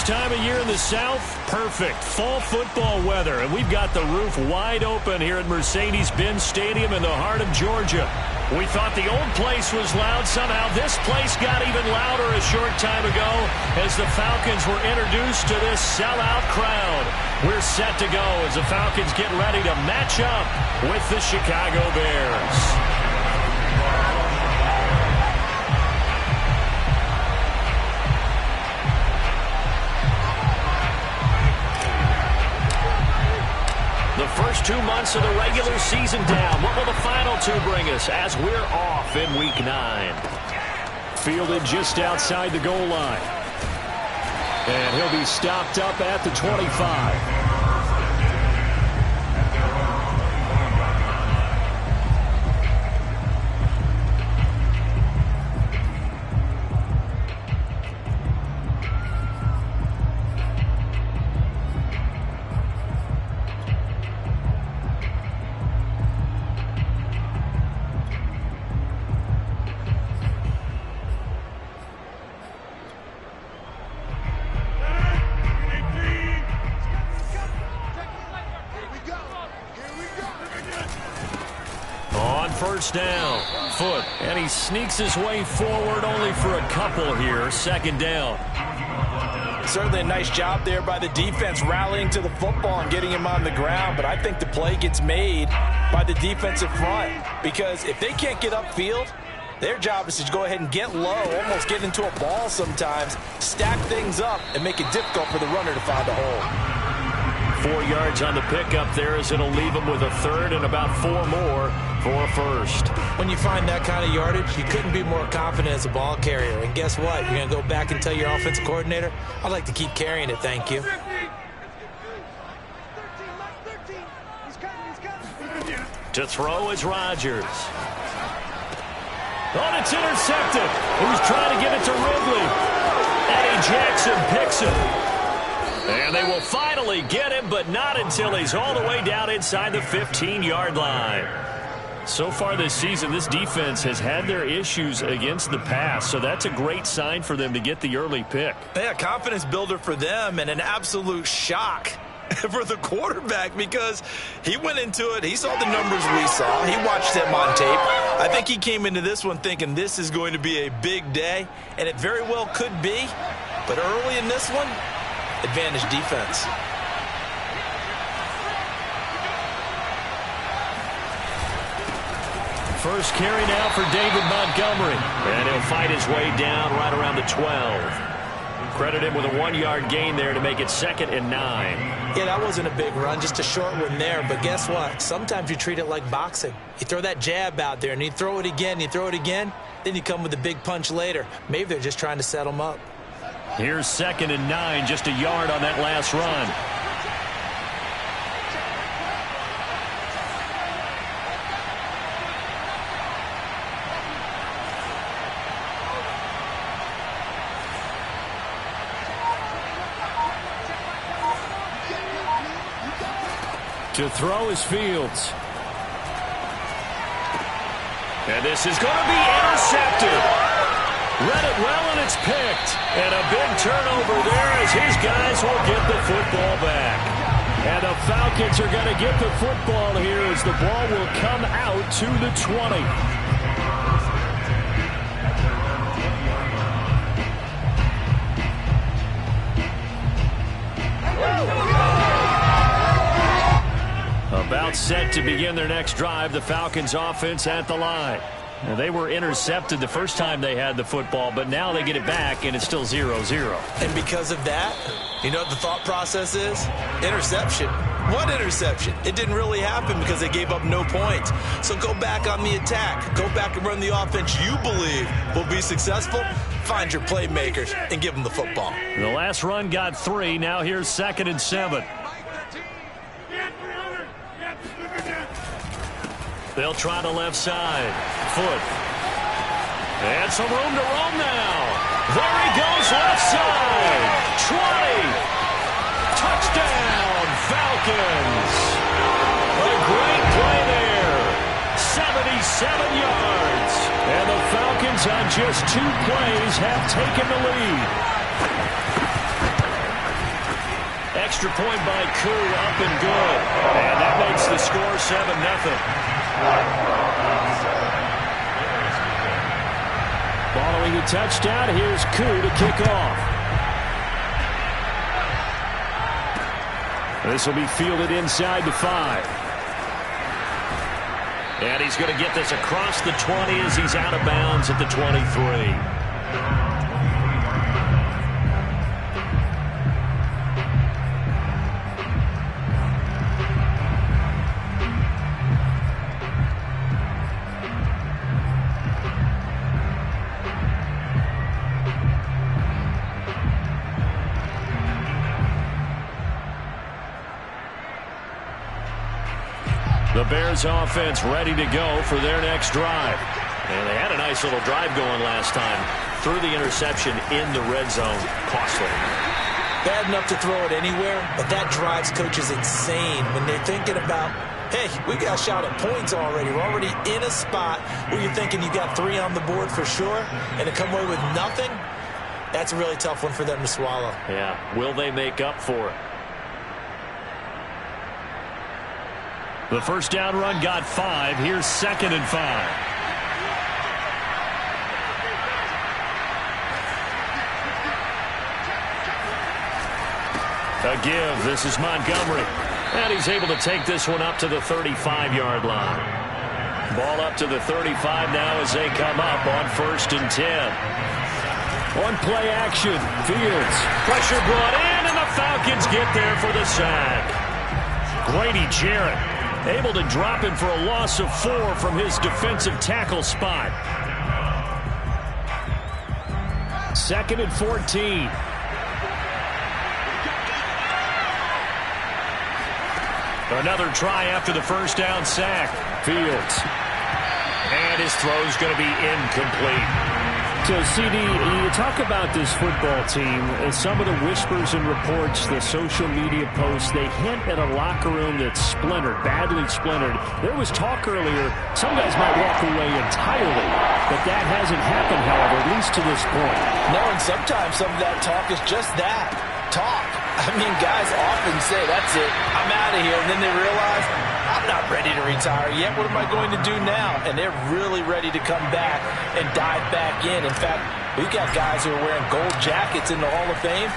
This time of year in the South, perfect fall football weather. And we've got the roof wide open here at Mercedes-Benz Stadium in the heart of Georgia. We thought the old place was loud. Somehow this place got even louder a short time ago as the Falcons were introduced to this sellout crowd. We're set to go as the Falcons get ready to match up with the Chicago Bears. The first 2 months of the regular season down. What will the final two bring us as we're off in Week 9? Fielded just outside the goal line. And he'll be stopped up at the 25. First down, Foot, and he sneaks his way forward only for a couple here. Second down. Certainly a nice job there by the defense rallying to the football and getting him on the ground, but I think the play gets made by the defensive front because if they can't get upfield, their job is to go ahead and get low, almost get into a ball sometimes, stack things up, and make it difficult for the runner to find a hole. 4 yards on the pickup there as it'll leave him with a third and about 4 more for a first. When you find that kind of yardage, you couldn't be more confident as a ball carrier. And guess what? You're going to go back and tell your offensive coordinator, I'd like to keep carrying it, thank you. To throw is Rodgers. Oh, it's intercepted. He was trying to give it to Ridley. Eddie Jackson picks it. And they will finally get him, but not until he's all the way down inside the 15-yard line. So far this season, this defense has had their issues against the pass, so that's a great sign for them to get the early pick. Yeah, confidence builder for them and an absolute shock for the quarterback because he went into it. He saw the numbers we saw. He watched them on tape. I think he came into this one thinking this is going to be a big day, and it very well could be. But early in this one, advantage defense. First carry now for David Montgomery. And he'll fight his way down right around the 12. Credit him with a 1-yard gain there to make it 2nd and 9. Yeah, that wasn't a big run, just a short one there. But guess what? Sometimes you treat it like boxing. You throw that jab out there, and you throw it again, then you come with a big punch later. Maybe they're just trying to set them up. Here's 2nd and 9, just a yard on that last run. To throw is Fields. And this is going to be intercepted. Read it well, and it's picked. And a big turnover there as his guys will get the football back. And the Falcons are going to get the football here as the ball will come out to the 20. About set to begin their next drive, the Falcons offense at the line. Now, they were intercepted the first time they had the football, but now they get it back, and it's still 0-0. And because of that, you know what the thought process is? Interception. What interception? It didn't really happen because they gave up no points. So go back on the attack. Go back and run the offense you believe will be successful. Find your playmakers and give them the football. The last run got 3. Now here's 2nd and 7. They'll try the left side. Foot. And some room to roam now. There he goes, left side. 20. Touchdown, Falcons. A great play there. 77 yards. And the Falcons on just 2 plays have taken the lead. extra point by Koo, up and good. And that makes the score 7-0. Following a touchdown, here's Koo to kick off. This will be fielded inside the 5. And he's going to get this across the 20 as he's out of bounds at the 23. The Bears offense ready to go for their next drive. And they had a nice little drive going last time. Threw the interception in the red zone. Costly. Bad enough to throw it anywhere, but that drives coaches insane when they're thinking about, hey, we got a shot at points already. We're already in a spot where you're thinking you got 3 on the board for sure, and to come away with nothing, that's a really tough one for them to swallow. Yeah, will they make up for it? The first down run got 5. Here's 2nd and 5. A give. This is Montgomery. And he's able to take this one up to the 35-yard line. Ball up to the 35 now as they come up on 1st and 10. On play action, Fields. Pressure brought in, and the Falcons get there for the sack. Grady Jarrett able to drop him for a loss of 4 from his defensive tackle spot. 2nd and 14. Another try after the first down sack. Fields. And his throw's going to be incomplete. So, CD, you talk about this football team, some of the whispers and reports, the social media posts, they hint at a locker room that's splintered, badly splintered. There was talk earlier, some guys might walk away entirely, but that hasn't happened, however, at least to this point. No, and sometimes some of that talk is just that, talk. I mean, guys often say, that's it, I'm out of here, and then they realize, I'm not ready to retire yet. What am I going to do now? And they're really ready to come back and dive back in. In fact, we've got guys who are wearing gold jackets in the Hall of Fame.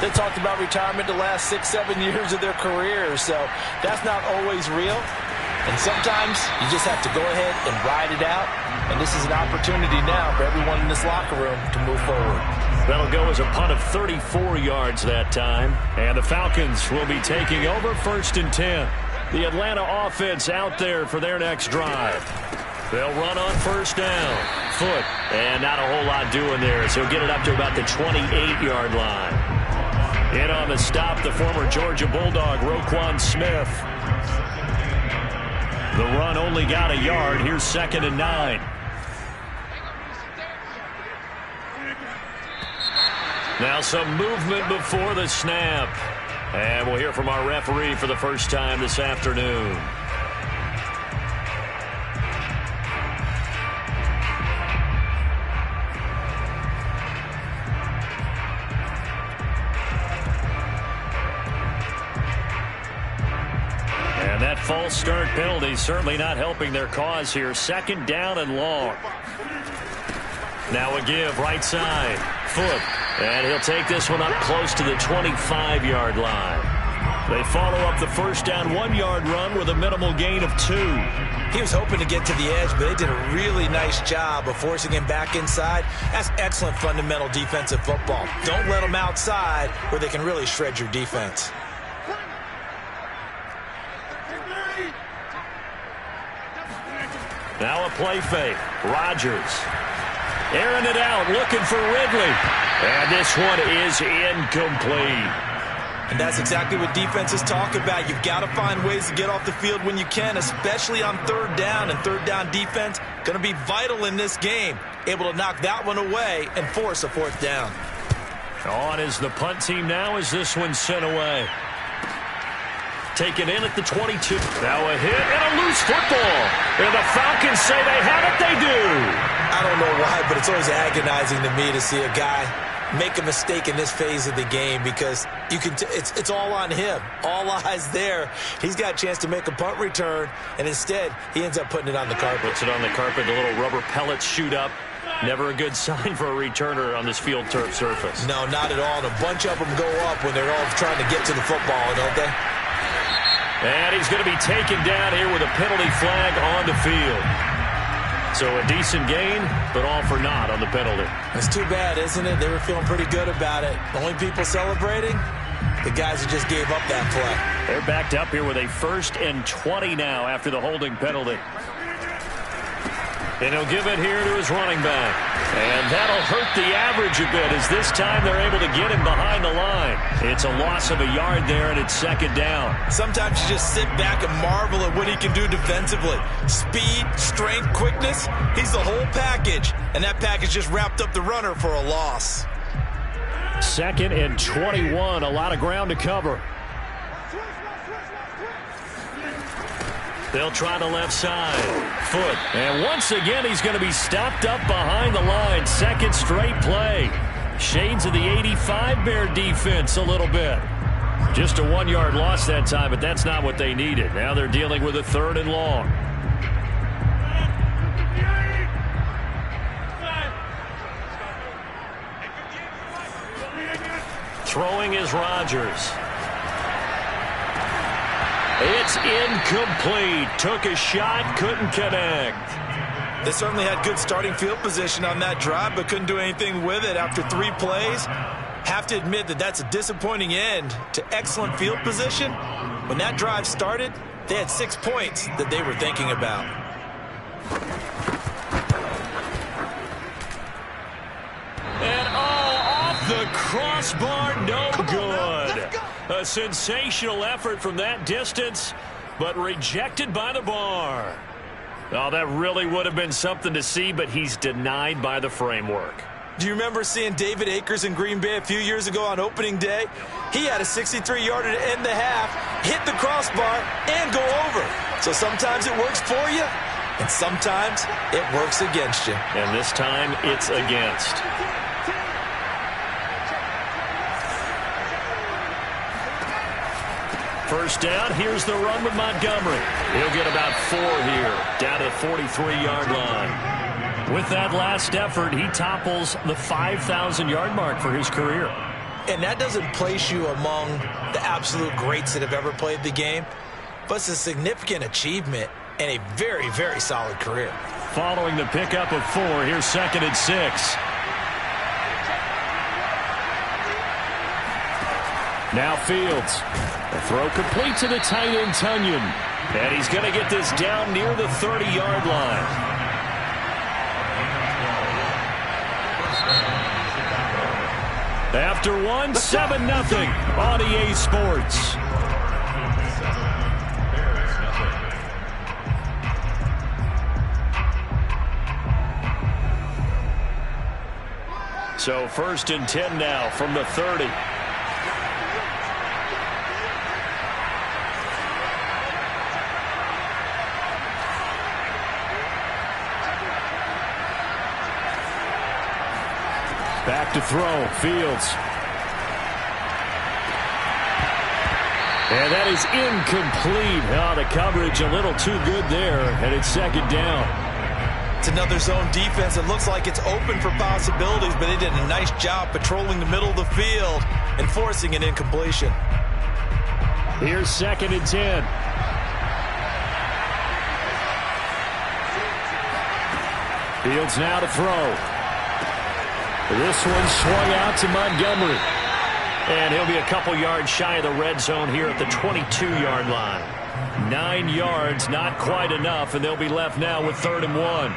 They talked about retirement the last 6-7 years of their careers. So that's not always real. And sometimes you just have to go ahead and ride it out. And this is an opportunity now for everyone in this locker room to move forward. That'll go as a punt of 34 yards that time. And the Falcons will be taking over 1st and 10. The Atlanta offense out there for their next drive. They'll run on 1st down. Foot. And not a whole lot doing there, so he'll get it up to about the 28-yard line. In on the stop, the former Georgia Bulldog, Roquan Smith. The run only got a yard. Here's 2nd and 9. Now some movement before the snap. And we'll hear from our referee for the first time this afternoon. And that false start penalty certainly not helping their cause here. 2nd down and long. Now a give right side. Foot. And he'll take this one up close to the 25-yard line. They follow up the first down 1-yard run with a minimal gain of 2. He was hoping to get to the edge, but they did a really nice job of forcing him back inside. That's excellent fundamental defensive football. Don't let them outside where they can really shred your defense. Now a play fake. Rodgers. Airing it out, looking for Ridley. And this one is incomplete. And that's exactly what defenses talk about. You've got to find ways to get off the field when you can, especially on 3rd down. And 3rd down defense going to be vital in this game. Able to knock that one away and force a 4th down. On is the punt team now as this one's sent away. Taken in at the 22. Now a hit and a loose football. And the Falcons say they have it. They do. I don't know why, but it's always agonizing to me to see a guy make a mistake in this phase of the game because it's all on him. All eyes there. He's got a chance to make a punt return, and instead he ends up putting it on the carpet. Puts it on the carpet. The little rubber pellets shoot up. Never a good sign for a returner on this field turf surface. No, not at all. And a bunch of them go up when they're all trying to get to the football, don't they? And he's going to be taken down here with a penalty flag on the field. So a decent gain, but all for naught on the penalty. It's too bad, isn't it? They were feeling pretty good about it. The only people celebrating, the guys who just gave up that play. They're backed up here with a 1st and 20 now after the holding penalty. And he'll give it here to his running back. And that'll hurt the average a bit as this time they're able to get him behind the line. It's a loss of a yard there, and it's 2nd down. Sometimes you just sit back and marvel at what he can do defensively. Speed, strength, quickness, he's the whole package. And that package just wrapped up the runner for a loss. 2nd and 21, a lot of ground to cover. They'll try the left side. Foot. And once again, he's going to be stopped up behind the line. 2nd straight play. Shades of the 85 Bear defense a little bit. Just a 1-yard loss that time, but that's not what they needed. Now they're dealing with a 3rd and long. Throwing is Rodgers. It's incomplete. Took a shot, couldn't connect. They certainly had good starting field position on that drive, but couldn't do anything with it after 3 plays. Have to admit that that's a disappointing end to excellent field position. When that drive started, they had 6 points that they were thinking about. And off the crossbar, no good. A sensational effort from that distance, but rejected by the bar. Oh, that really would have been something to see, but he's denied by the framework. Do you remember seeing David Akers in Green Bay a few years ago on opening day? He had a 63-yarder to end the half, hit the crossbar, and go over. So sometimes it works for you, and sometimes it works against you. And this time, it's against. First down, here's the run with Montgomery. He'll get about 4 here, down to the 43-yard line. With that last effort, he topples the 5,000-yard mark for his career. And that doesn't place you among the absolute greats that have ever played the game, but it's a significant achievement and a very, very solid career. Following the pickup of 4, here's 2nd and 6. Now Fields. The throw complete to the tight end, Tunyon. And he's going to get this down near the 30-yard line. After 1, 7-0 on EA Sports. So 1st and 10 now from the 30. Back to throw, Fields. And that is incomplete. Oh, the coverage a little too good there, and it's 2nd down. It's another zone defense. It looks like it's open for possibilities, but they did a nice job patrolling the middle of the field and forcing an incompletion. Here's 2nd and 10. Fields now to throw. This one swung out to Montgomery. And he'll be a couple yards shy of the red zone here at the 22-yard line. 9 yards, not quite enough, and they'll be left now with 3rd and 1.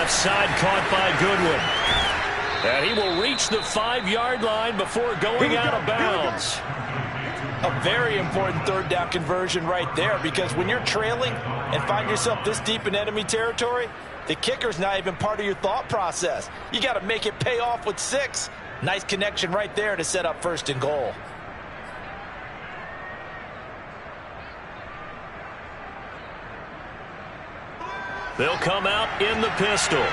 left side, caught by Goodwin. And he will reach the 5-yard line before going out of bounds. A very important third down conversion right there, because when you're trailing and find yourself this deep in enemy territory, the kicker's not even part of your thought process. You got to make it pay off with 6. Nice connection right there to set up 1st and goal. They'll come out in the pistol.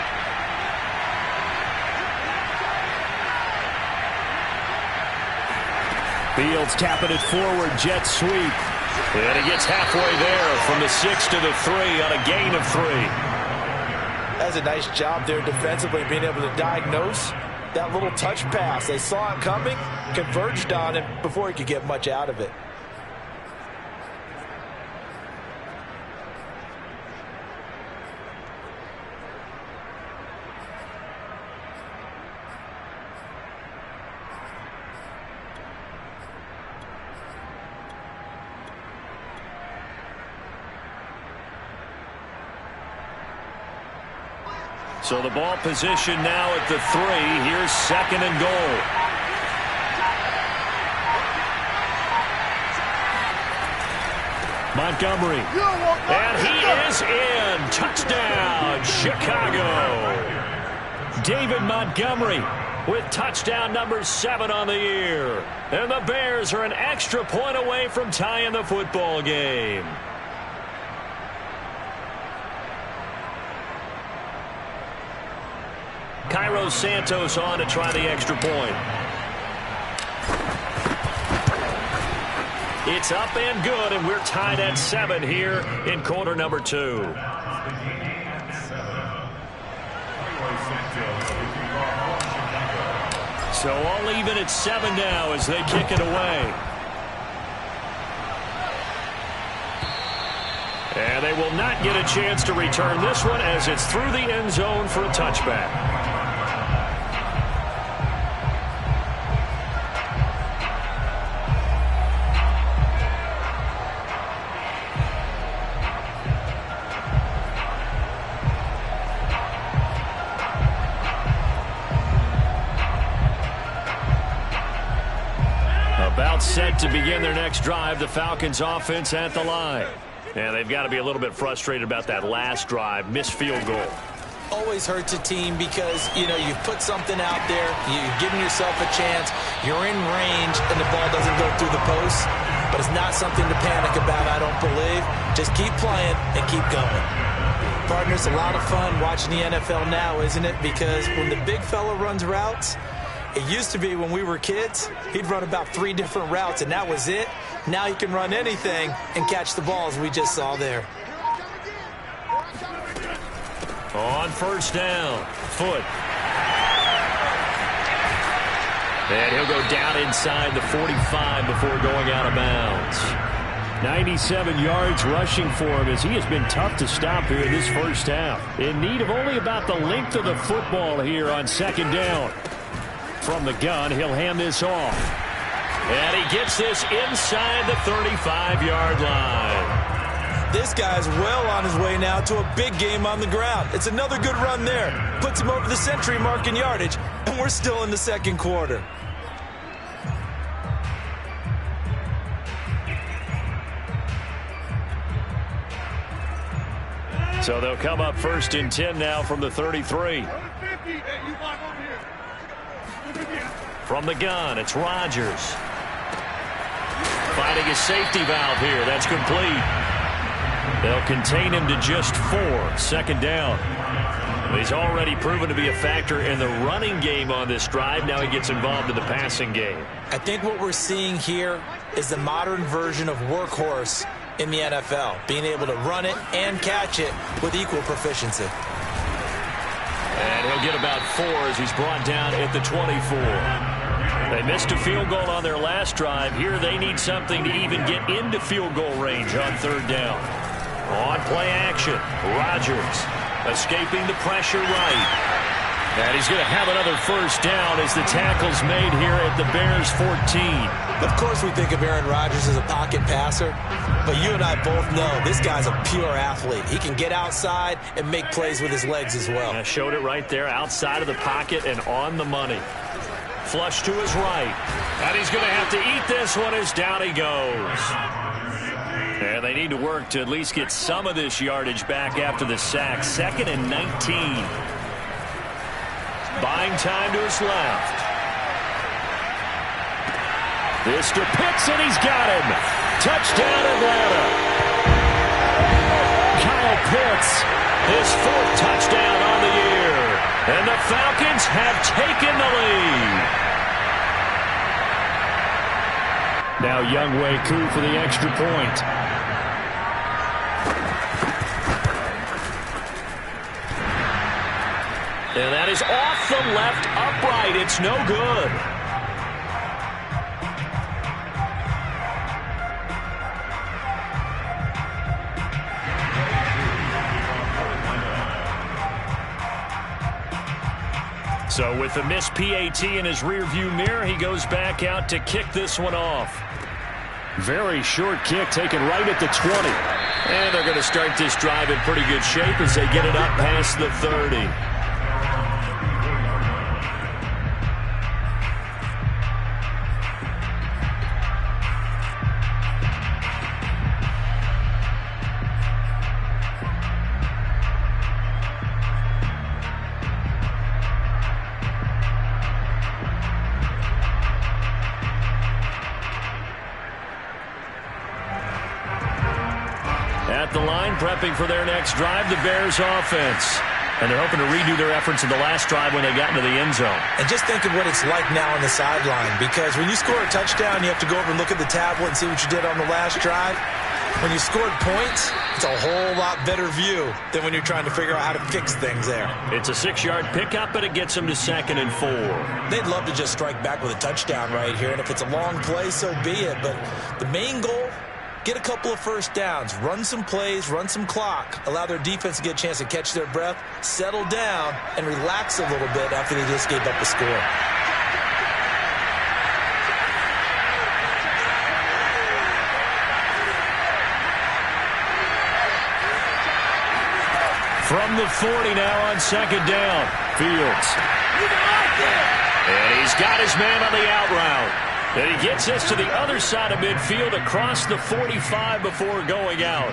Fields tapping it forward, jet sweep. And he gets halfway there from the 6 to the 3 on a gain of 3. That's a nice job there defensively, being able to diagnose that little touch pass. They saw it coming, converged on it before he could get much out of it. So the ball position now at the 3. Here's 2nd and goal. Montgomery. And he is in. Touchdown, Chicago. David Montgomery with touchdown number 7 on the year. And the Bears are an extra point away from tying the football game. Cairo Santos on to try the extra point. It's up and good, and we're tied at 7 here in quarter number 2. So all even at 7 now as they kick it away. And they will not get a chance to return this one as it's through the end zone for a touchback. About set to begin their next drive, the Falcons offense at the line. And they've got to be a little bit frustrated about that last drive, missed field goal. Always hurts a team because, you know, you put something out there, you're giving yourself a chance, you're in range, and the ball doesn't go through the post. But it's not something to panic about, I don't believe. Just keep playing and keep going. Partner, it's a lot of fun watching the NFL now, isn't it? Because when the big fella runs routes, it used to be when we were kids, he'd run about 3 different routes, and that was it. Now he can run anything and catch the balls we just saw there. On 1st down, Foot. And he'll go down inside the 45 before going out of bounds. 97 yards rushing for him as he has been tough to stop here in this first half. In need of only about the length of the football here on 2nd down. From the gun, he'll hand this off. And he gets this inside the 35-yard line. This guy's well on his way now to a big game on the ground. It's another good run there. Puts him over the century mark in yardage, and we're still in the 2nd quarter. So they'll come up 1st and 10 now from the 33. From the gun, it's Rodgers. Finding a safety valve here. That's complete. They'll contain him to just 4. 2nd down. He's already proven to be a factor in the running game on this drive. Now he gets involved in the passing game. I think what we're seeing here is the modern version of workhorse in the NFL. Being able to run it and catch it with equal proficiency. And he'll get about 4 as he's brought down at the 24. They missed a field goal on their last drive. Here they need something to even get into field goal range on 3rd down. On play action, Rodgers escaping the pressure right. And he's going to have another first down as the tackle's made here at the Bears 14. Of course we think of Aaron Rodgers as a pocket passer, but you and I both know this guy's a pure athlete. He can get outside and make plays with his legs as well. I showed it right there, outside of the pocket and on the money. Flush to his right. And he's going to have to eat this one as down he goes. And they need to work to at least get some of this yardage back after the sack. 2nd and 19. Buying time to his left. This to Pitts, and he's got him. Touchdown, Atlanta. Kyle Pitts, his 4th touchdown on the year. And the Falcons have taken the lead. Now Younghoe Koo for the extra point. And that is off the left upright. It's no good. So with the missed PAT in his rearview mirror, he goes back out to kick this one off. Very short kick taken right at the 20. And they're going to start this drive in pretty good shape as they get it up past the 30. At the line, prepping for their next drive, the Bears offense. And they're hoping to redo their efforts in the last drive when they got into the end zone. And just think of what it's like now on the sideline, because when you score a touchdown, you have to go over and look at the tablet and see what you did on the last drive. When you scored points, it's a whole lot better view than when you're trying to figure out how to fix things there. It's a 6-yard pickup, but it gets them to 2nd and 4. They'd love to just strike back with a touchdown right here, and if it's a long play, so be it. But the main goal, get a couple of first downs, run some plays, run some clock, allow their defense to get a chance to catch their breath, settle down, and relax a little bit after they just gave up a score. From the 40 now on 2nd down, Fields. And he's got his man on the out route. And he gets us to the other side of midfield across the 45 before going out.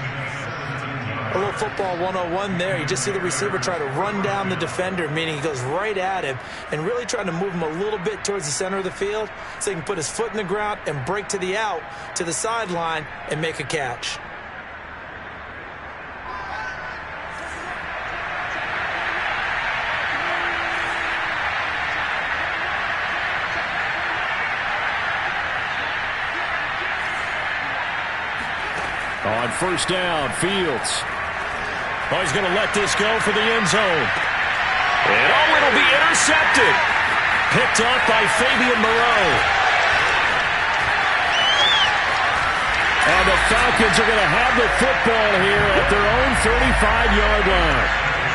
A little football 101 there. You just see the receiver try to run down the defender, meaning he goes right at him and really trying to move him a little bit towards the center of the field so he can put his foot in the ground and break to the out, to the sideline, and make a catch. On 1st down, Fields. Oh, he's going to let this go for the end zone. And oh, it'll be intercepted. Picked off by Fabian Moreau. And the Falcons are going to have the football here at their own 35-yard line.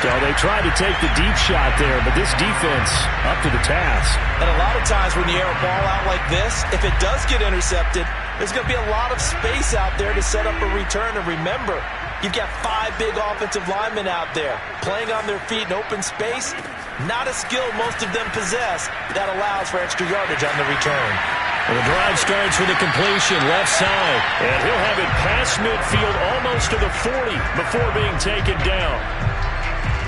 So they tried to take the deep shot there, but this defense up to the task. And a lot of times when you air a ball out like this, if it does get intercepted, there's going to be a lot of space out there to set up a return. And remember, you've got 5 big offensive linemen out there playing on their feet in open space. Not a skill most of them possess that allows for extra yardage on the return. Well, the drive starts with a completion left side. And he'll have it past midfield almost to the 40 before being taken down.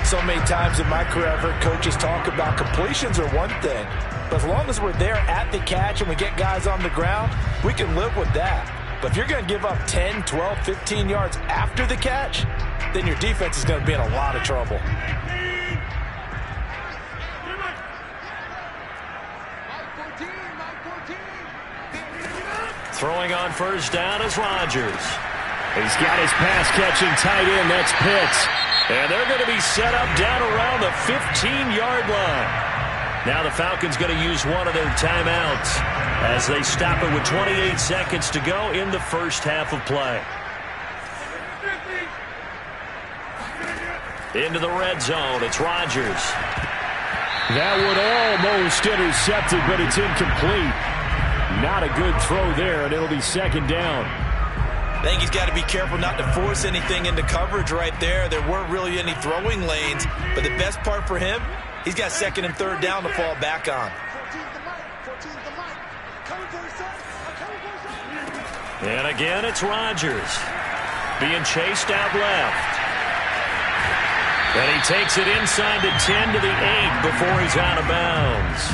So many times in my career I've heard coaches talk about completions are one thing. But as long as we're there at the catch and we get guys on the ground, we can live with that. But if you're going to give up 10, 12, 15 yards after the catch, then your defense is going to be in a lot of trouble. Throwing on 1st down is Rodgers. He's got his pass-catching tight end. That's Pitts. And they're going to be set up down around the 15-yard line. Now the Falcons going to use one of their timeouts as they stop it with 28 seconds to go in the first half of play. Into the red zone. It's Rodgers. That would almost intercepted, but it's incomplete. Not a good throw there, and it'll be second down. I think he's got to be careful not to force anything into coverage right there. There weren't really any throwing lanes, but the best part for him, he's got second and third down to fall back on. And again, it's Rodgers being chased out left. And he takes it inside the 10 to the 8 before he's out of bounds.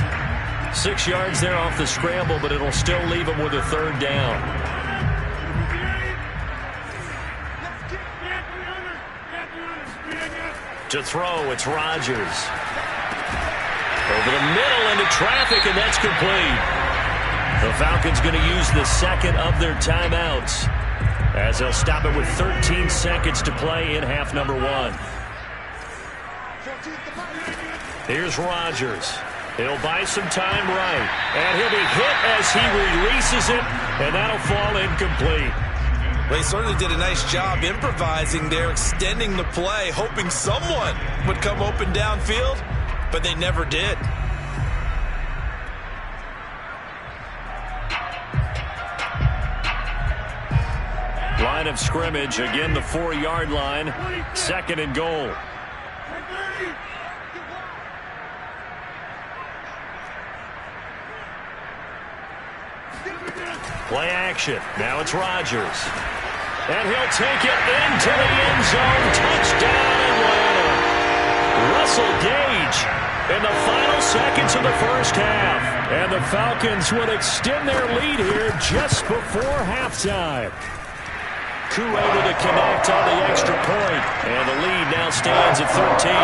6 yards there off the scramble, but it'll still leave him with a third down. To throw, it's Rodgers. Over the middle into traffic, and that's complete. The Falcons going to use the second of their timeouts as they'll stop it with 13 seconds to play in half number 1. Here's Rodgers. He'll buy some time right. And he'll be hit as he releases it, and that'll fall incomplete. Well, he certainly did a nice job improvising there, extending the play, hoping someone would come open downfield, but they never did. Line of scrimmage, again the 4-yard line, second and goal. Play action. Now it's Rodgers. And he'll take it into the end zone. Touchdown, Atlanta. Russell Gage in the final seconds of the first half. And the Falcons would extend their lead here just before halftime. Koo able to connect on the extra point. And the lead now stands at 13.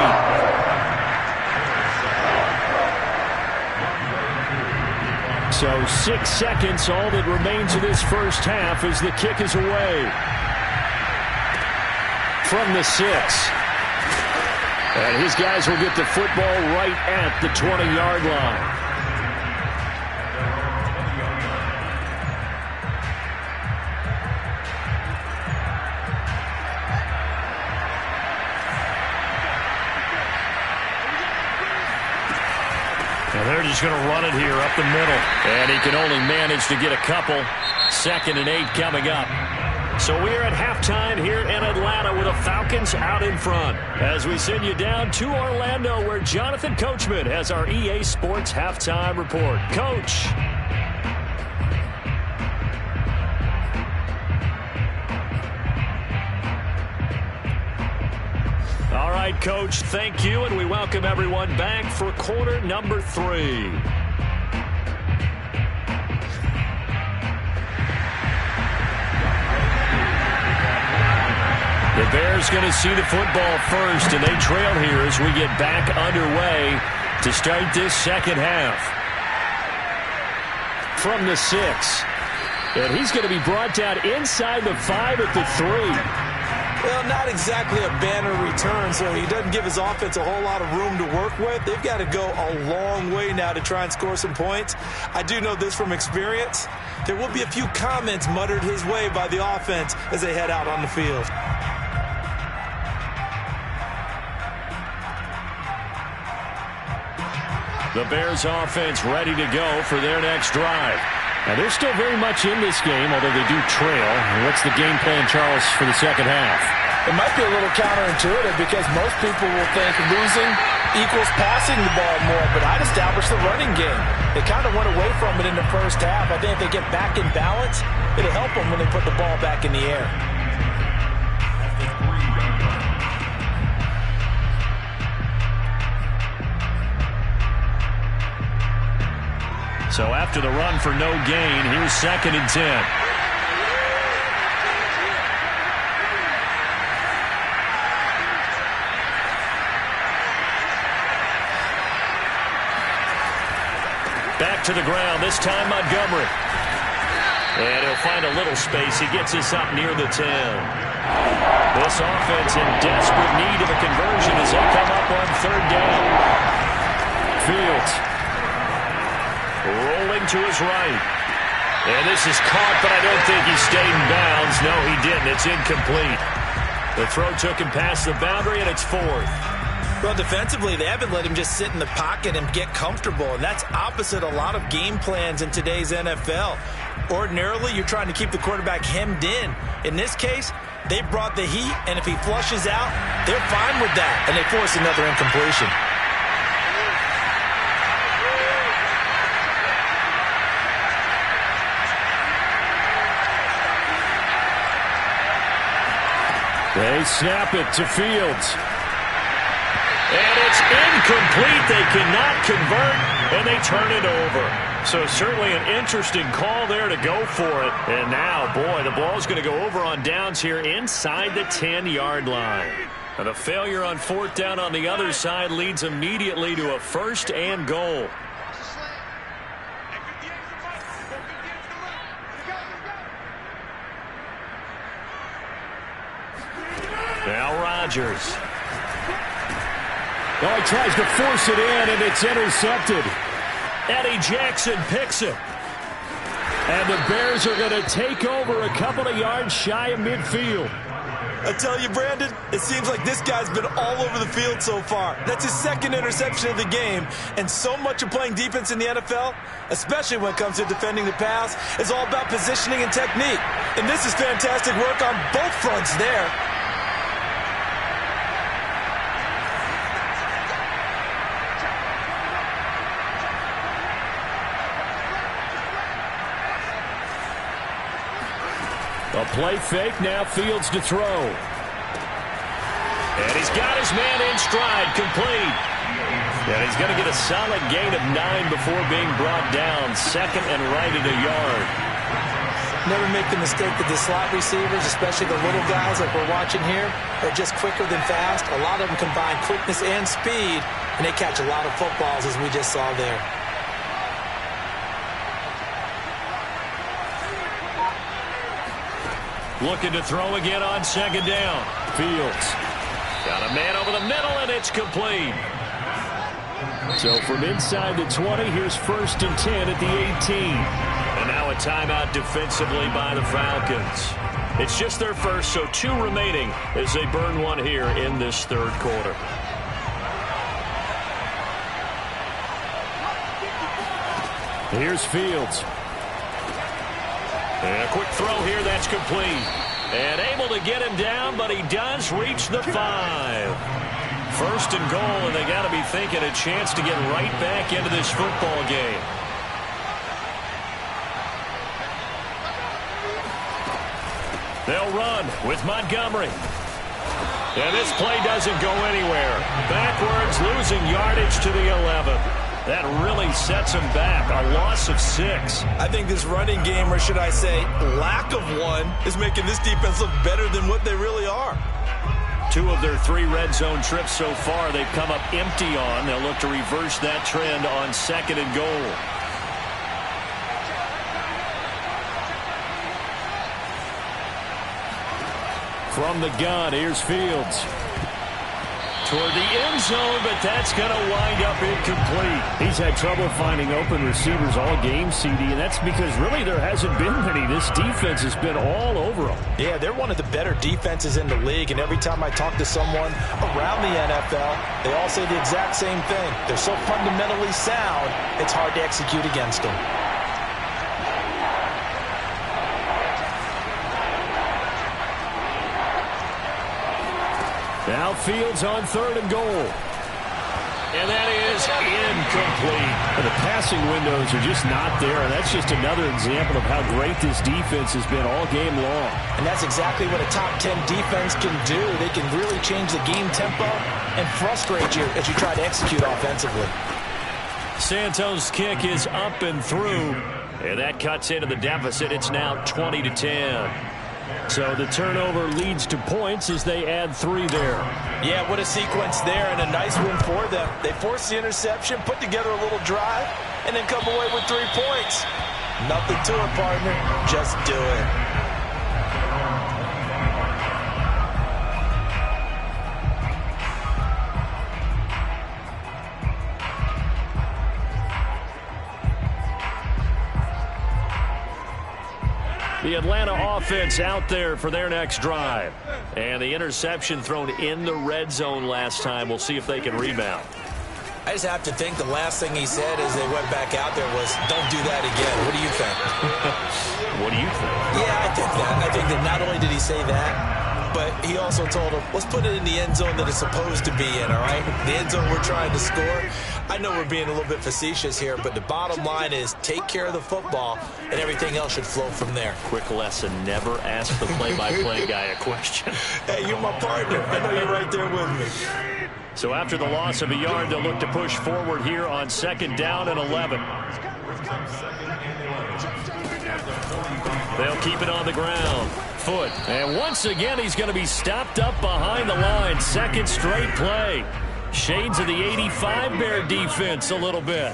So 6 seconds, all that remains of this first half as the kick is away. From the 6. And his guys will get the football right at the 20-yard line. They're just going to run it here up the middle. And he can only manage to get a couple. 2nd and 8 coming up. So we're at halftime here in Atlanta with the Falcons out in front. As we send you down to Orlando where Jonathan Coachman has our EA Sports halftime report. Coach. All right, Coach, thank you, and we welcome everyone back for quarter number 3. The Bears going to see the football first, and they trail here as we get back underway to start this second half. From the 6, and he's going to be brought down inside the 5 at the 3. Well, not exactly a banner return, so he doesn't give his offense a whole lot of room to work with. They've got to go a long way now to try and score some points. I do know this from experience. There will be a few comments muttered his way by the offense as they head out on the field. The Bears offense ready to go for their next drive. Now, they're still very much in this game, although they do trail. What's the game plan, Charles, for the second half? It might be a little counterintuitive because most people will think losing equals passing the ball more, but I'd establish the running game. They kind of went away from it in the first half. I think if they get back in balance, it'll help them when they put the ball back in the air. So after the run for no gain, here's 2nd and 10. Back to the ground, this time Montgomery. And he'll find a little space. He gets us up near the 10. This offense in desperate need of a conversion as they come up on 3rd down. Fields rolling to his right. And this is caught, but I don't think he stayed in bounds. No, he didn't. It's incomplete. The throw took him past the boundary, and it's 4th. Well, defensively, they haven't let him just sit in the pocket and get comfortable, and that's opposite a lot of game plans in today's NFL. Ordinarily, you're trying to keep the quarterback hemmed in. In this case, they brought the heat, and if he flushes out, they're fine with that, and they force another incompletion. They snap it to Fields. And it's incomplete. They cannot convert, and they turn it over. So certainly an interesting call there to go for it. And now, boy, the ball's going to go over on downs here inside the 10-yard line. And the failure on fourth down on the other side leads immediately to a first and goal. Now Rodgers. Oh, he tries to force it in, and it's intercepted. Eddie Jackson picks it. And the Bears are going to take over a couple of yards shy of midfield. I tell you, Brandon, it seems like this guy's been all over the field so far. That's his second interception of the game. And so much of playing defense in the NFL, especially when it comes to defending the pass, is all about positioning and technique. And this is fantastic work on both fronts there. A play fake, now Fields to throw. And he's got his man in stride, complete. And he's going to get a solid gain of 9 before being brought down. Second and right at a yard. Never make the mistake that the slot receivers, especially the little guys like we're watching here, are just quicker than fast. A lot of them combine quickness and speed, and they catch a lot of footballs, as we just saw there. Looking to throw again on second down. Fields. Got a man over the middle, and it's complete. So from inside the 20, here's first and 10 at the 18. And now a timeout defensively by the Falcons. It's just their first, so 2 remaining as they burn one here in this third quarter. Here's Fields. And a quick throw here, that's complete. And able to get him down, but he does reach the 5. First and goal, and they got to be thinking a chance to get right back into this football game. They'll run with Montgomery. And this play doesn't go anywhere. Backwards, losing yardage to the 11. That really sets him back. A loss of 6. I think this running game, or should I say lack of one, is making this defense look better than what they really are. 2 of their 3 red zone trips so far they've come up empty on. They'll look to reverse that trend on second and goal. From the gun, here's Fields. Toward the end zone, but that's going to wind up incomplete. He's had trouble finding open receivers all game, CD, and that's because really there hasn't been many. This defense has been all over them. Yeah, they're one of the better defenses in the league, and every time I talk to someone around the NFL, they all say the exact same thing. They're so fundamentally sound, it's hard to execute against them. Now Fields on third and goal. And that is incomplete. And the passing windows are just not there, and that's just another example of how great this defense has been all game long. And that's exactly what a top 10 defense can do. They can really change the game tempo and frustrate you as you try to execute offensively. Santos' kick is up and through, and that cuts into the deficit. It's now 20-10. So the turnover leads to points as they add 3 there. Yeah, what a sequence there, and a nice win for them. They forced the interception, put together a little drive, and then come away with 3 points. Nothing to it, partner. Just do it. The Atlanta offense out there for their next drive. And the interception thrown in the red zone last time. We'll see if they can rebound. I just have to think the last thing he said as they went back out there was, don't do that again. What do you think? What do you think? Yeah, I think that. I think that not only did he say that, but he also told him, let's put it in the end zone that it's supposed to be in, all right? The end zone we're trying to score. I know we're being a little bit facetious here, but the bottom line is take care of the football, and everything else should flow from there. Quick lesson, never ask the play-by-play guy a question. Hey, you're my partner. I know you're right there with me. So after the loss of a yard, they'll look to push forward here on 2nd down and 11. They'll keep it on the ground. Foot. And once again, he's going to be stopped up behind the line. Second straight play. Shades of the 85 Bear defense a little bit.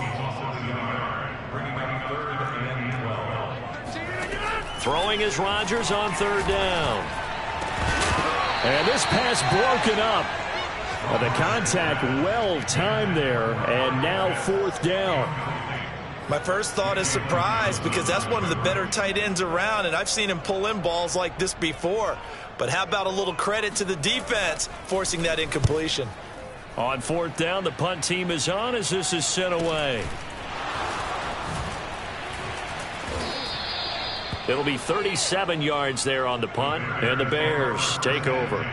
Throwing is Rodgers on 3rd down. And this pass broken up. The contact well timed there, and now 4th down. My first thought is surprise because that's one of the better tight ends around, and I've seen him pull in balls like this before. But how about a little credit to the defense forcing that incompletion? On 4th down, the punt team is on as this is sent away. It'll be 37 yards there on the punt, and the Bears take over.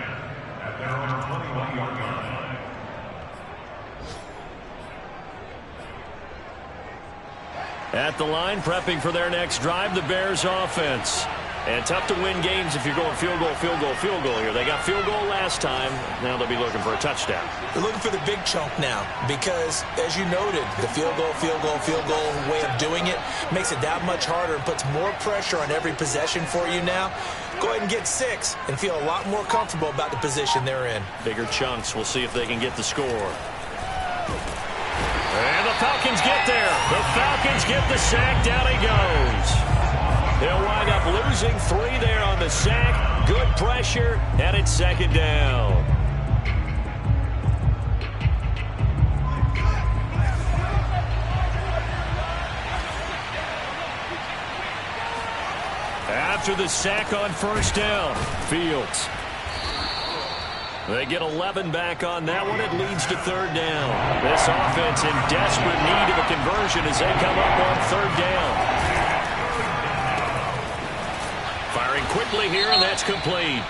At the line, prepping for their next drive, the Bears offense. And tough to win games if you're going field goal, field goal, field goal here. They got field goal last time. Now they'll be looking for a touchdown. They're looking for the big chunk now because, as you noted, the field goal, field goal, field goal way of doing it makes it that much harder and puts more pressure on every possession for you now. Go ahead and get 6 and feel a lot more comfortable about the position they're in. Bigger chunks. We'll see if they can get the score. And the Falcons get there. The Falcons get the sack. Down he goes. They'll wind up losing 3 there on the sack. Good pressure, and it's 2nd down. After the sack on 1st down, Fields. They get 11 back on that one. It leads to 3rd down. This offense in desperate need of a conversion as they come up on 3rd down. Firing quickly here, and that's complete.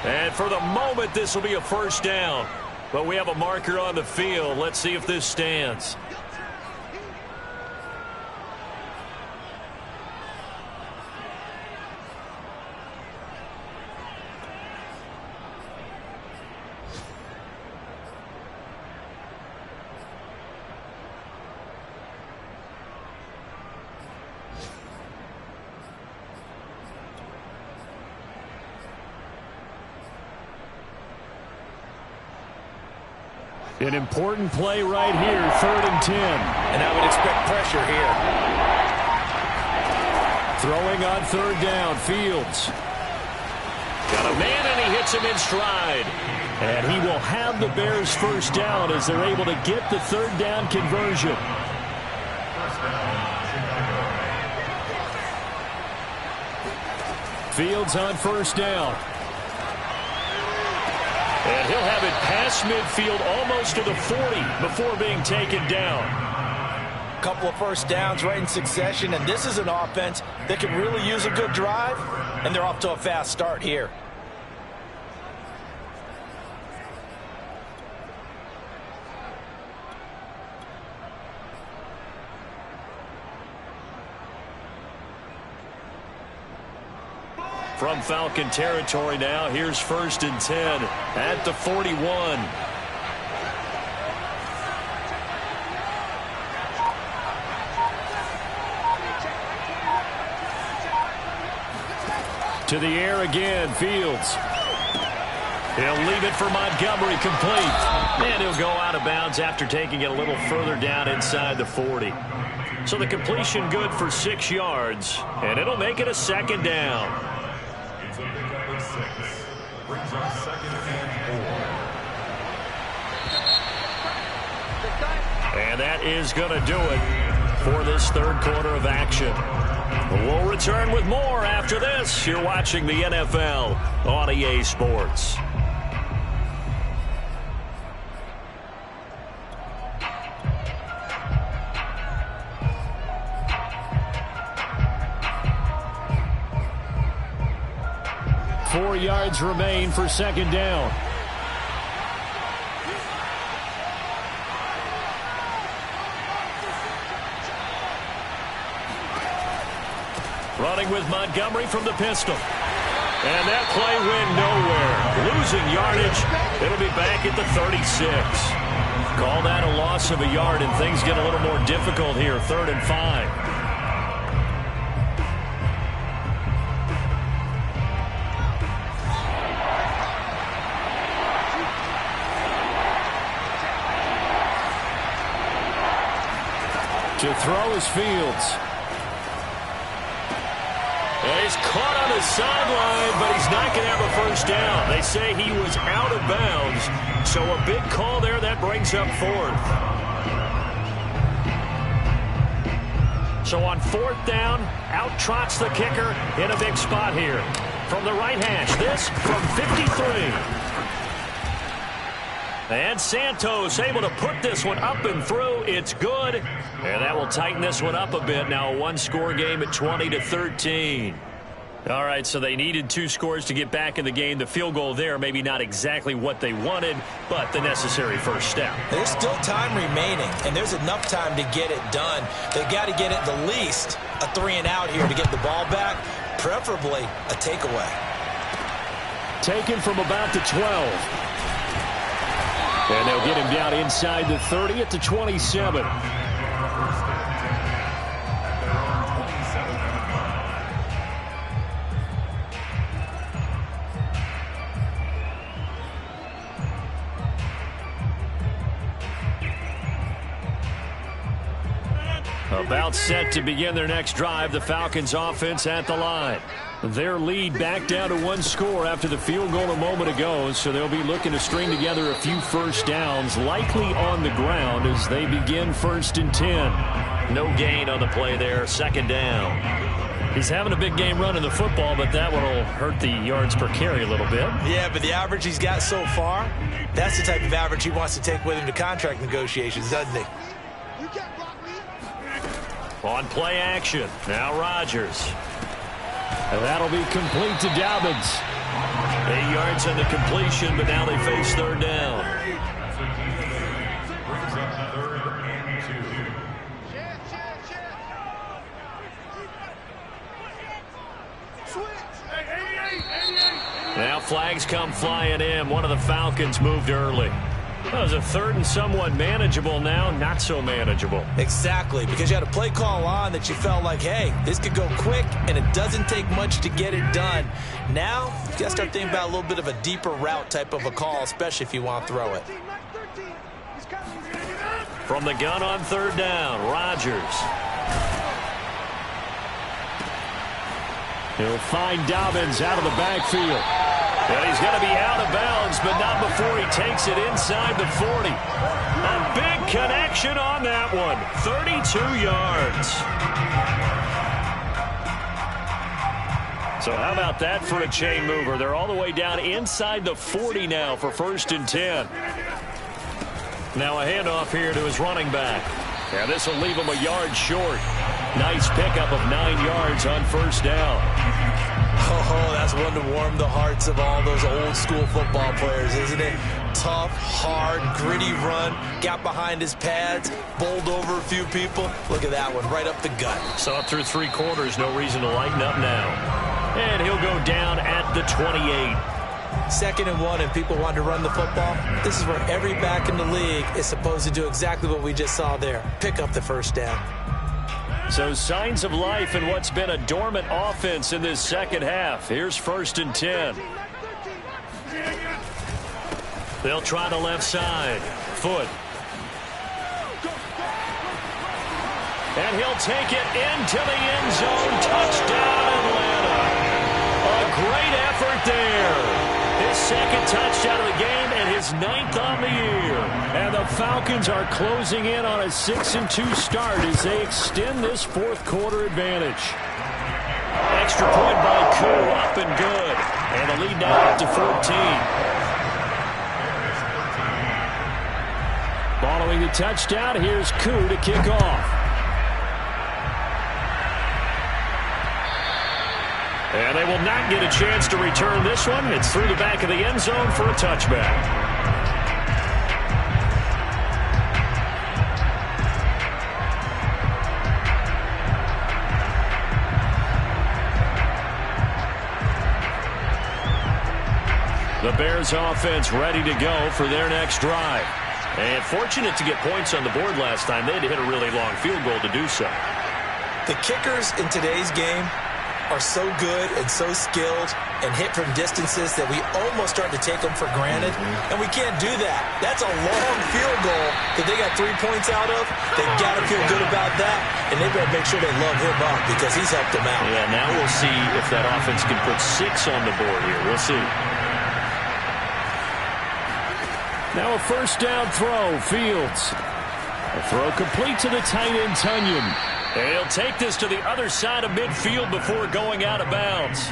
And for the moment, this will be a 1st down. But we have a marker on the field. Let's see if this stands. An important play right here, 3rd and 10. And I would expect pressure here. Throwing on 3rd down, Fields. Got a man, and he hits him in stride. And he will have the Bears' 1st down as they're able to get the 3rd down conversion. Fields on 1st down. And he'll have it past midfield almost to the 40 before being taken down. Couple of 1st downs right in succession, and this is an offense that can really use a good drive, and they're off to a fast start here. From Falcon territory now, here's 1st and 10 at the 41. To the air again, Fields. He'll leave it for Montgomery, complete. And he'll go out of bounds after taking it a little further down inside the 40. So the completion good for 6 yards, and it'll make it a 2nd down. And that is going to do it for this 3rd quarter of action. We'll return with more after this. You're watching the NFL on EA Sports. Four yards remain for second down. Running with Montgomery from the pistol. And that play went nowhere. Losing yardage. It'll be back at the 36. Call that a loss of a yard, and things get a little more difficult here. 3rd and 5. To throw is Fields. He's caught on the sideline, but he's not going to have a first down. They say he was out of bounds, so a big call there. That brings up 4th. So on 4th down, out trots the kicker in a big spot here. From the right hash, this from 53. And Santos able to put this one up and through. It's good. And that will tighten this one up a bit. Now a one-score game at 20-13. All right, so they needed 2 scores to get back in the game. The field goal there, maybe not exactly what they wanted, but the necessary first step. There's still time remaining, and there's enough time to get it done. They've got to get at the least a 3-and-out here to get the ball back, preferably a takeaway. Taken from about the 12. And they'll get him down inside the 30 at the 27. About set to begin their next drive, the Falcons offense at the line. Their lead back down to 1 score after the field goal a moment ago, so they'll be looking to string together a few first downs, likely on the ground as they begin 1st and 10. No gain on the play there, 2nd down. He's having a big game running the football, but that one will hurt the yards per carry a little bit. Yeah, but the average he's got so far, that's the type of average he wants to take with him to contract negotiations, doesn't he? On play action, now Rodgers. And that'll be complete to Dobbins. 8 yards on the completion, but now they face 3rd down. Now flags come flying in. One of the Falcons moved early. That was a 3rd and somewhat manageable, now not so manageable. Exactly, because you had a play call on that you felt like, hey, this could go quick, and it doesn't take much to get it done. Now, you got to start thinking about a little bit of a deeper route type of a call, especially if you want to throw it. From the gun on 3rd down, Rodgers. He'll find Dobbins out of the backfield. And he's going to be out of bounds, but not before he takes it inside the 40. A big connection on that one. 32 yards. So how about that for a chain mover? They're all the way down inside the 40 now for 1st and 10. Now a handoff here to his running back. And this will leave him a yard short. Nice pickup of 9 yards on 1st down. Oh, that's one to warm the hearts of all those old school football players, isn't it? Tough, hard, gritty run, got behind his pads, bowled over a few people. Look at that one, right up the gut. So up through 3 quarters, no reason to lighten up now. And he'll go down at the 28. 2nd and 1, and people want to run the football. This is where every back in the league is supposed to do exactly what we just saw there. Pick up the 1st down. So signs of life in what's been a dormant offense in this 2nd half. Here's 1st and 10. They'll try the left side. Foot. And he'll take it into the end zone. Touchdown, Atlanta. A great effort there. His second touchdown of the game and his 9th on the year. And the Falcons are closing in on a 6-2 start as they extend this fourth-quarter advantage. Extra point by Koo, up and good. And the lead now up to 14. Following the touchdown, here's Koo to kick off. And they will not get a chance to return this one. It's through the back of the end zone for a touchback. The Bears offense ready to go for their next drive. And fortunate to get points on the board last time. They had to hit a really long field goal to do so. The kickers in today's game are so good and so skilled and hit from distances that we almost start to take them for granted. And we can't do that. That's a long field goal that they got 3 points out of. They've got to feel good about that. And they better make sure they love him up because he's helped them out. Yeah, now we'll see if that offense can put 6 on the board here. We'll see. Now a first down throw, Fields. A throw complete to the tight end, Tunyon. He'll take this to the other side of midfield before going out of bounds.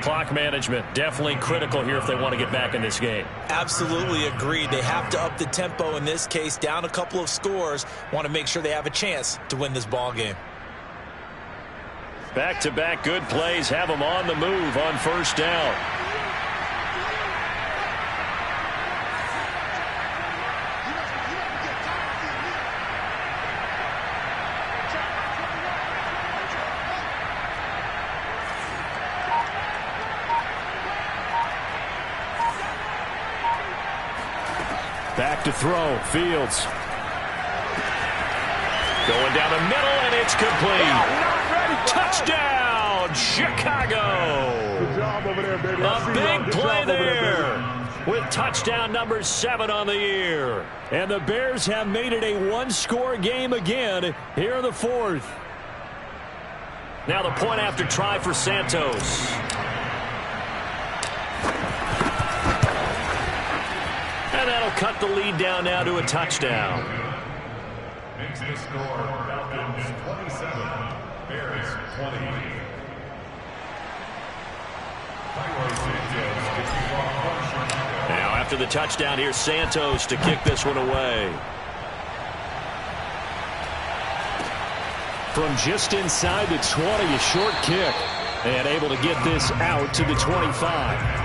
Clock management definitely critical here if they want to get back in this game. Absolutely agreed. They have to up the tempo in this case, down a couple of scores. Want to make sure they have a chance to win this ball game. Back-to-back good plays have them on the move on first down. Back to throw, Fields. Going down the middle, and it's complete. Touchdown, Chicago. Good job over there, baby. A big play there with touchdown number 7 on the year. And the Bears have made it a one-score game again here in the fourth. Now the point after try for Santos. And that'll cut the lead down now to a touchdown. Makes the score Falcons 27, Bears 20. Now after the touchdown, here's Santos to kick this one away. From just inside the 20, a short kick. And able to get this out to the 25.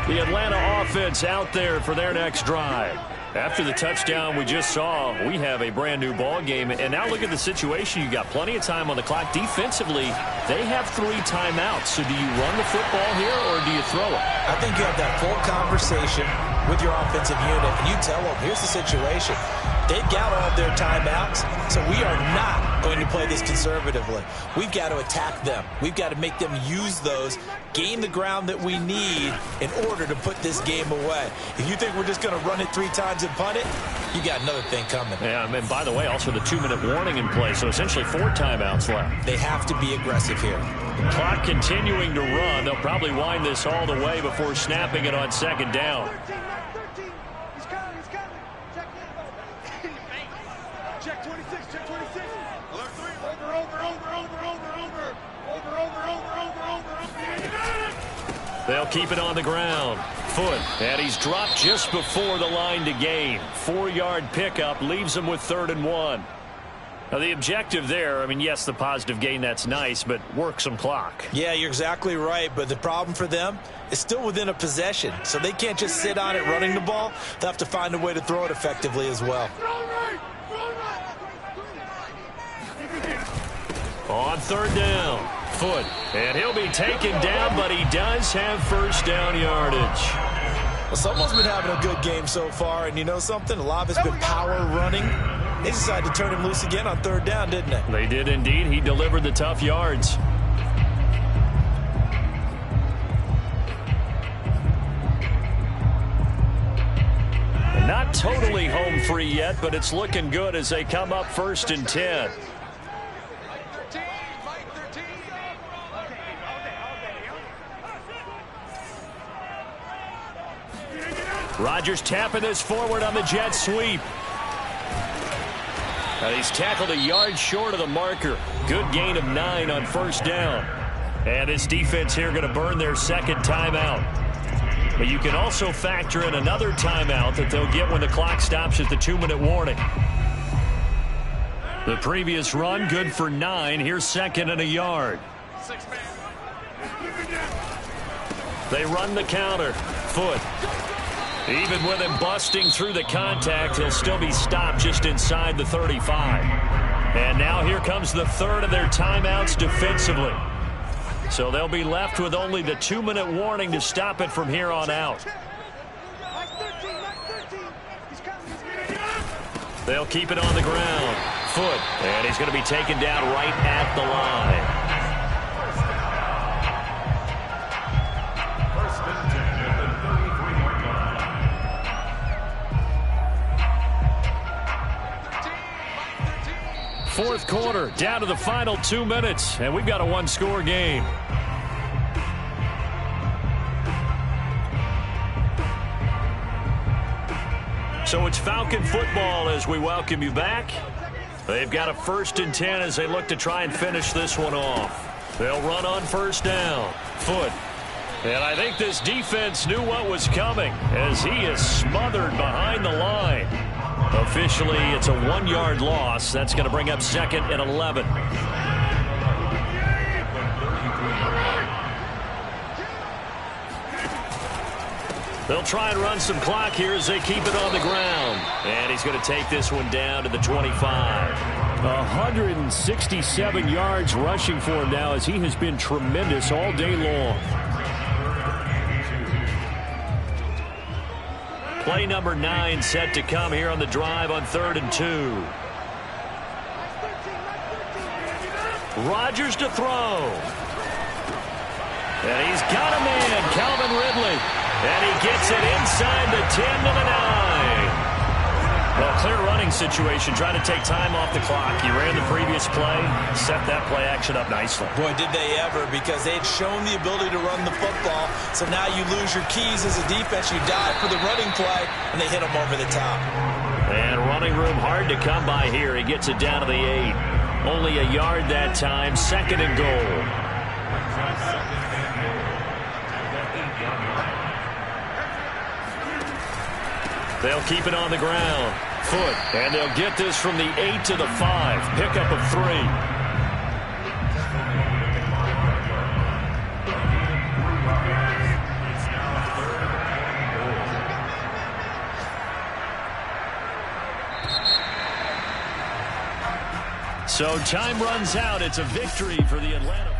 The Atlanta offense out there for their next drive. After the touchdown we just saw, we have a brand new ball game. And now look at the situation. You got plenty of time on the clock. Defensively, they have 3 timeouts. So do you run the football here or do you throw it? I think you have that full conversation with your offensive unit, and you tell them, here's the situation. They've got all of their timeouts, so we are not going to play this conservatively. We've got to attack them. We've got to make them use those, gain the ground that we need in order to put this game away. If you think we're just going to run it 3 times and punt it, you got another thing coming. Yeah, and by the way, also the 2-minute warning in play, so essentially 4 timeouts left. They have to be aggressive here. Clock continuing to run. They'll probably wind this all the way before snapping it on second down. Check 26, check 26. Alert 3. Over. They'll keep it on the ground. Foot, and he's dropped just before the line to gain. 4-yard pickup leaves him with 3rd and 1. Now the objective there, I mean, yes, the positive gain, that's nice, but work some clock. Yeah, you're exactly right, but the problem for them is still within a possession, so they can't just sit on it running the ball. They'll have to find a way to throw it effectively as well. On 3rd down, Foot, and he'll be taken down, but he does have first down yardage. Well, someone's been having a good game so far, and you know something? A lot of it's been power running. They decided to turn him loose again on 3rd down, didn't they? They did indeed. He delivered the tough yards. Not totally home free yet, but it's looking good as they come up 1st and 10. Rodgers tapping this forward on the jet sweep. And he's tackled a yard short of the marker. Good gain of 9 on 1st down. And this defense here going to burn their 2nd timeout. But you can also factor in another timeout that they'll get when the clock stops at the 2-minute warning. The previous run good for 9. Here's 2nd and a yard. They run the counter. Foot. Even with him busting through the contact, he'll still be stopped just inside the 35. And now here comes the 3rd of their timeouts defensively. So they'll be left with only the 2-minute warning to stop it from here on out. They'll keep it on the ground. Foot. And he's going to be taken down right at the line. Fourth quarter, down to the final 2 minutes, and we've got a 1-score game. So it's Falcon football as we welcome you back. They've got a 1st and 10 as they look to try and finish this one off. They'll run on 1st down. Foot. And I think this defense knew what was coming as he is smothered behind the line. Officially, it's a 1-yard loss. That's going to bring up 2nd and 11. They'll try and run some clock here as they keep it on the ground. And he's going to take this one down to the 25. 167 yards rushing for him now as he has been tremendous all day long. Play number 9 set to come here on the drive on 3rd and 2. Rodgers to throw. And he's got a man, Calvin Ridley. And he gets it inside the 10 to the 9. Well, clear running situation, trying to take time off the clock. He ran the previous play, set that play action up nicely. Boy, did they ever, because they'd shown the ability to run the football. So now you lose your keys as a defense. You dive for the running play, and they hit him over the top. And running room hard to come by here. He gets it down to the 8. Only a yard that time, 2nd and goal. They'll keep it on the ground. Foot. And they'll get this from the 8 to the 5. Pickup of 3. So time runs out. It's a victory for the Atlanta.